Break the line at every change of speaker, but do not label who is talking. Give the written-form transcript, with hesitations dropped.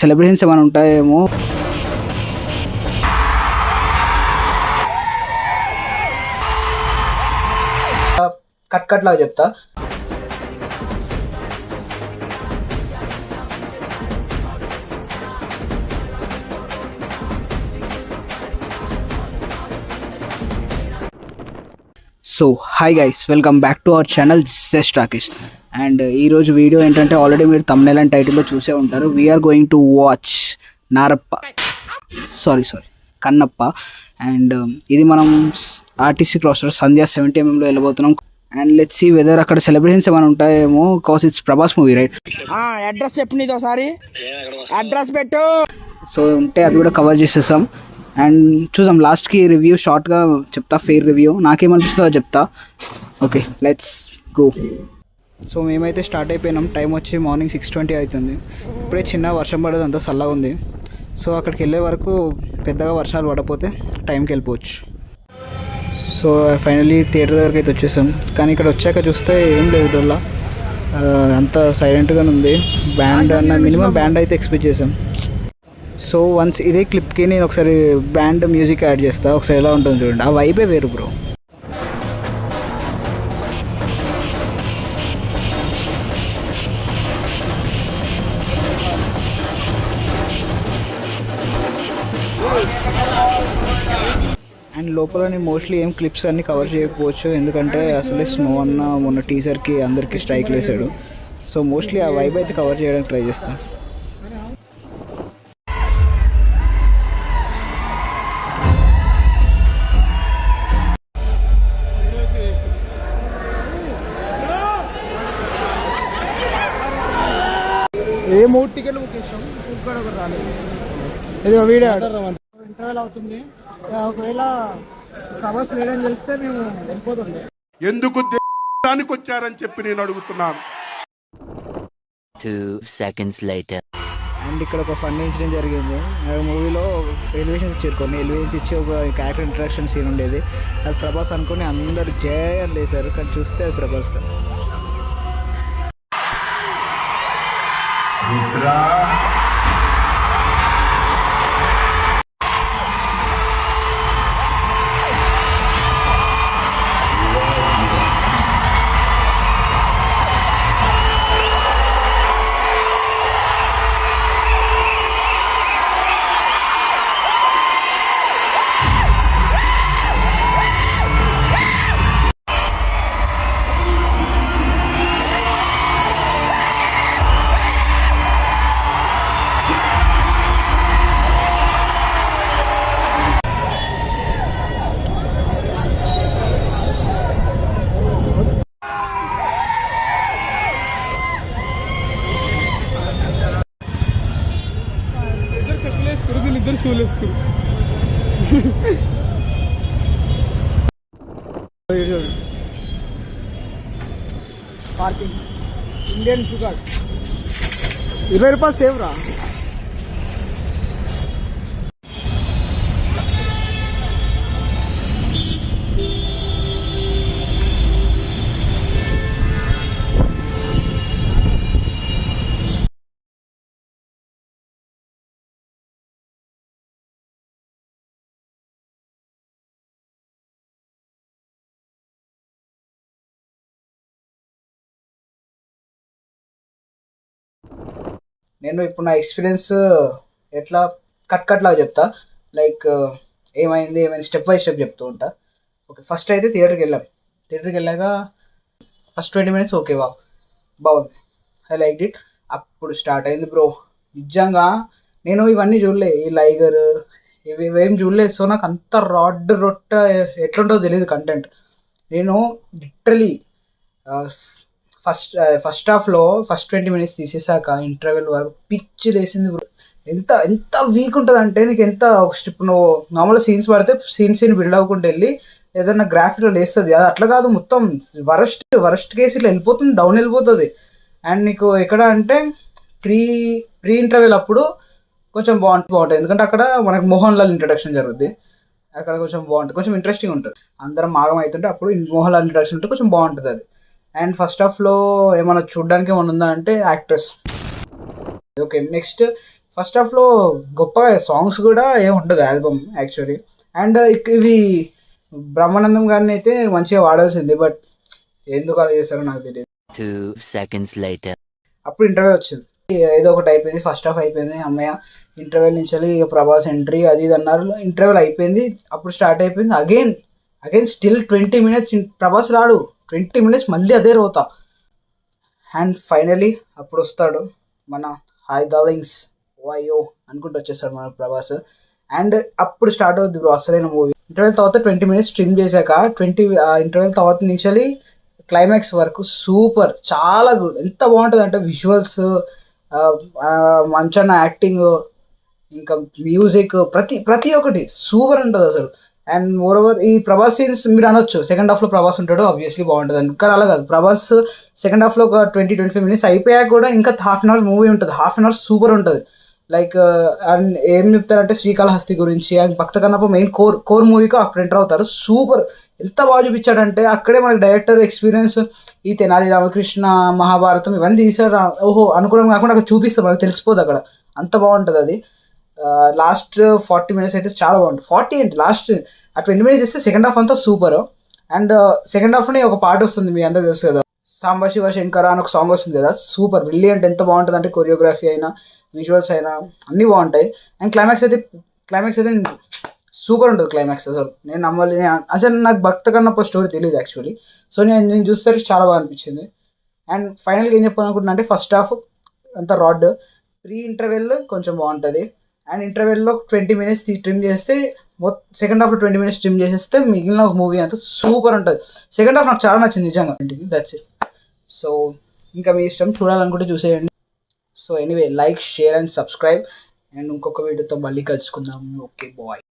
Celebrations ఏమైనా ఉంటాయేమో. Cut లాగా చెప్తా. So hi guys, welcome back to our channel just Rakesh. And ఈరోజు వీడియో ఏంటంటే ఆల్రెడీ మీరు thumbnail అండ్ టైటిల్లో చూసే ఉంటారు. We're going to watch Narappa sorry Kannappa. And ఇది మనం RTC cross road Sandhya 70mm వెళ్ళబోతున్నాం. అండ్ లెట్స్ సీ వెదర్ అక్కడ సెలబ్రేషన్స్ ఏమైనా ఉంటాయేమో, cause it's Prabhas movie right.
Address చెప్పు, నీది ఒకసారి అడ్రస్ పెట్టు.
సో ఉంటే అవి కూడా కవర్ చేసేసాం. అండ్ చూసాం లాస్ట్కి రివ్యూ షార్ట్గా చెప్తా, ఫెయిర్ రివ్యూ నాకేమనిపిస్తుందో చెప్తా. Okay let's go. సో మేమైతే స్టార్ట్ అయిపోయినాం. టైం వచ్చి మార్నింగ్ 6:20 అవుతుంది. ఇప్పుడే చిన్న వర్షం పడేది, అంతా చల్లగా ఉంది. సో అక్కడికి వెళ్ళే వరకు పెద్దగా వర్షాలు పడకపోతే టైంకి వెళ్ళిపోవచ్చు. సో ఫైనలీ థియేటర్ దగ్గరికి అయితే వచ్చేసాం. కానీ ఇక్కడ వచ్చాక చూస్తే ఏం లేదు, డొల్లా అంతా సైలెంట్గానే ఉంది. బ్యాండ్ అన్న మినిమం బ్యాండ్ అయితే ఎక్స్పెక్ట్ చేసాం. సో వన్స్ ఇదే క్లిప్కి నేను ఒకసారి బ్యాండ్ మ్యూజిక్ యాడ్ చేస్తా, ఒకసారి ఎలా ఉంటుంది చూడండి. ఆ వైబే వేరు బ్రో. అండ్ లోపల నేను మోస్ట్లీ ఏం క్లిప్స్ అన్నీ కవర్ చేయకపోవచ్చు, ఎందుకంటే అసలే స్నో అన్న మొన్న టీజర్కి అందరికీ స్ట్రైక్ వేసాడు. సో మోస్ట్లీ ఆ వైబ్ అయితే కవర్ చేయడానికి ట్రై చేస్తాను.
ఏ 3 టికెట్లు బుక్ చేసాం, కూడా రాలేదు. ఇది వీడియో ఇంటర్వెల్ అవుతుంది. ఒకవేళ ప్రభాస్ లేడని తెలిస్తే మేము వెళ్ళిపోతుండే.
ఎందుకు దేశానికి వచ్చారని చెప్పి నేను అడుగుతున్నాను.
2 seconds later.
అండ్ ఇక్కడ ఒక ఫన్ ఇన్సిడెంట్ జరిగింది. మూవీలో ఎలివేషన్స్ ఇచ్చారు, కొన్ని ఎలివేషన్స్ ఇచ్చి ఒక క్యారెక్టర్ ఇంట్రడక్షన్ సీన్ ఉండేది. అది ప్రభాస్ అనుకుని అందరు జయ అని లేసారు, కానీ చూస్తే అది ప్రభాస్ కాదు.
ఇద్దరు షూలు వేసుకురు. పార్కింగ్ ఇండియన్ షుగర్ 20 రూపాయలు సేవ్ రా.
నేను ఇప్పుడు నా ఎక్స్పీరియన్స్ ఎట్లా కట్ లాగా చెప్తా. లైక్ ఏమైంది స్టెప్ బై స్టెప్ చెప్తూ ఉంటా. ఓకే, ఫస్ట్ అయితే థియేటర్కి వెళ్ళాక ఫస్ట్ 20 minutes ఓకే బాగుంది, ఐ లైక్ ఇట్. అప్పుడు స్టార్ట్ అయింది బ్రో. నిజంగా నేను ఇవన్నీ చూడలే, ఈ లైగర్ ఇవేం చూడలేదు. సో నాకు అంత రొట్ట ఎట్లుంటుందో తెలియదు కంటెంట్. నేను లిటరలీ ఫస్ట్ హాఫ్లో ఫస్ట్ 20 minutes తీసేసాక ఇంటర్వెల్ వరకు పిచ్చి లేసింది బ్రో. ఎంత వీక్ ఉంటుంది అంటే నీకు ఇప్పుడు నువ్వు నార్మల్గా సీన్స్ పడితే సీన్ బిల్డ్ అవ్వకుండా వెళ్ళి ఏదైనా గ్రాఫిక్లో లేస్తుంది, అది అట్లా కాదు. మొత్తం వరస్ట్ కేసు ఇట్లా వెళ్ళిపోతుంది, డౌన్ వెళ్ళిపోతుంది. అండ్ నీకు ఎక్కడ అంటే ప్రీ ఇంటర్వెల్ అప్పుడు కొంచెం బాగుంటుంది, ఎందుకంటే అక్కడ మనకు మోహన్ లాల్ ఇంట్రడక్షన్ జరుగుద్ది. అక్కడ కొంచెం బాగుంటుంది, కొంచెం ఇంట్రెస్టింగ్ ఉంటుంది. అందరం మాగం అవుతుంటే అప్పుడు మోహన్ లాల్ ఇంట్రడక్షన్ ఉంటే కొంచెం బాగుంటుంది అది. అండ్ ఫస్ట్ హాఫ్లో ఏమైనా చూడడానికి ఏమైనా ఉందా అంటే యాక్ట్రెస్. ఓకే, నెక్స్ట్ ఫస్ట్ హాఫ్లో గొప్పగా సాంగ్స్ కూడా ఏం ఉండదు ఆల్బమ్ యాక్చువల్లీ. అండ్ ఇవి బ్రహ్మానందం గారిని అయితే మంచిగా వాడాల్సింది, బట్ ఎందుకు అలా చేశారో నాకు తెలియదు.
2 seconds later.
అప్పుడు ఇంటర్వెల్ వచ్చింది, ఏదో ఒకటి అయిపోయింది, ఫస్ట్ హాఫ్ అయిపోయింది, అమ్మయ్య ఇంటర్వెల్ నుంచి ఇక ప్రభాస్ ఎంట్రీ అది ఇది అన్నారు. ఇంటర్వెల్ అయిపోయింది, అప్పుడు స్టార్ట్ అయిపోయింది అగైన్ స్టిల్ 20 minutes ప్రభాస్ రాడు, 20 minutes మళ్ళీ అదే రోతా. అండ్ ఫైనలీ అప్పుడు వస్తాడు మన హాయ్ డార్లింగ్స్ వాయో అనుకుంటూ వచ్చేస్తాడు మన ప్రభాస్. అండ్ అప్పుడు స్టార్ట్ అవుద్ది బ్రో అసలైన మూవీ. ఇంటర్వెల్ తర్వాత 20 minutes స్ట్రీమ్ చేశాక ఇంటర్వెల్ తర్వాత నుంచి క్లైమాక్స్ వరకు సూపర్, చాలా గుడ్. ఎంత బాగుంటుంది అంటే విజువల్స్, మంచన్న యాక్టింగ్, ఇంకా మ్యూజిక్, ప్రతి ఒక్కటి సూపర్ ఉంటుంది అసలు. అండ్ మోర్ ఓవర్ ఈ ప్రభాస్ సీన్స్ మీరు అనొచ్చు సెకండ్ హాఫ్లో ప్రభాస్ ఉంటాడు ఆబ్వియస్లీ బాగుంటుంది అని, కానీ అలా కాదు. ప్రభాస్ సెకండ్ హాఫ్లో ఒక 20-25 minutes అయిపోయాక కూడా ఇంకా హాఫ్ అన్ అవర్ మూవీ ఉంటుంది, హాఫ్ అన్ అవర్ సూపర్ ఉంటుంది. లైక్ అండ్ ఏం చెప్తారంటే శ్రీకాళహస్తి గురించి and Bhakta Kannappa main core మూవీకి అక్కడ ఎంటర్ అవుతారు. సూపర్, ఎంత బాగా చూపించాడంటే అక్కడే మనకి డైరెక్టర్ ఎక్స్పీరియన్స్, ఈ తెనాలి రామకృష్ణ మహాభారతం ఇవన్నీ తీసారు ఓహో అనుకోవడం కాకుండా అక్కడ చూపిస్తారు, మనకు తెలిసిపోదు అక్కడ, అంత బాగుంటుంది అది. లాస్ట్ 40 minutes అయితే చాలా బాగుంటుంది. 40 ఏంటి లాస్ట్ ఆ 20 minutes ఇస్తే సెకండ్ హాఫ్ అంతా సూపర్. అండ్ సెకండ్ హాఫ్ని ఒక పాట వస్తుంది మీ అందరూ తెలుసు కదా, సాంబ శివ శంకర అని ఒక సాంగ్ వస్తుంది కదా, సూపర్ బ్రిలియంట్, ఎంత బాగుంటుంది అంటే కొరియోగ్రఫీ అయినా విజువల్స్ అయినా అన్నీ బాగుంటాయి. అండ్ క్లైమాక్స్ అయితే సూపర్ ఉంటుంది క్లైమాక్స్. అసలు నేను నమ్మాలి, అసలు నాకు భక్త కన్నప్ప స్టోరీ తెలియదు యాక్చువల్లీ, సో నేను చూస్తే చాలా బాగా అనిపించింది. అండ్ ఫైనల్గా ఏం చెప్పాలనుకుంటున్నా అంటే ఫస్ట్ హాఫ్ అంతా రాడ్, ప్రీ ఇంటర్వెల్ కొంచెం బాగుంటుంది, అండ్ ఇంటర్వెల్లో 20 minutes ట్రిమ్ చేస్తే సెకండ్ హాఫ్లో 20 minutes ట్రిమ్ చేసేస్తే మిగిలిన మూవీ అంతా సూపర్ ఉంటుంది. సెకండ్ హాఫ్ నాకు చాలా నచ్చింది నిజంగా, దట్స్ ఇట్. సో ఇంకా మీ ఇష్టం, చూడాలనుకుంటే చూసేయండి. So anyway like share and subscribe, and ఇంకొక వీడియోతో మళ్ళీ కలుసుకుందాం. Okay bye.